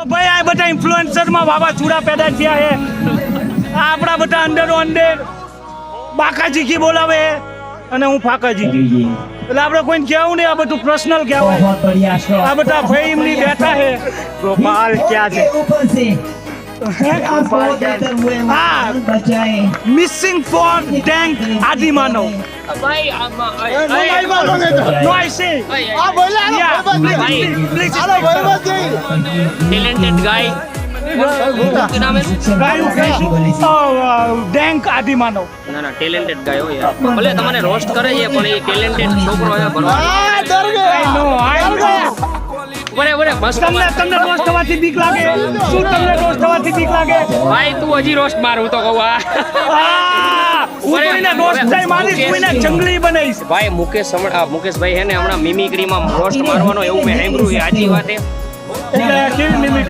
ભાઈ આ બધા ઇન્ફ્લુએન્સરમાં વાવાઝોડા પેદા થયા છે. આ આપણા બધા અંદરો અંદર બાકાજીકી બોલાવે અને હું ફાકાજીકી. એટલે આપણે કોઈને કહેવું નહીં, આ બધું પર્સનલ કહેવાય. આ બધા ભાઈ એમની બેઠા છે. ગોપાલ ક્યાં છે? મિસિંગ ફોર ટેન્ક આદિમાનવ. ભાઈ No, I say. Yeah, please. Talented guy શું નામ એનું? ડેન્ક આદિમાનવ. ના ના ટેલેન્ટેડ ગાય હોય યાર. ભલે તમને રોસ્ટ કરે છે પણ એ ટેલેન્ટેડ છોકરો છે ભરવા. I know. બરે બસ તમને રોસ્ટ થવાથી બીક લાગે? શું તમને રોસ્ટ થવાથી બીક લાગે? ભાઈ તું હજી રોસ્ટ માર હું તો કહું હું કોઈને રોસ્ટ થાય મારીશ, કોઈને જંગલી બનાવીશ. ભાઈ મુકેશભાઈ હે ને હમણાં મિમિક્રીમાં રોસ્ટ મારવાનો એવું મેં સાંભળ્યું છે. આજી વાત કેવી મિમિક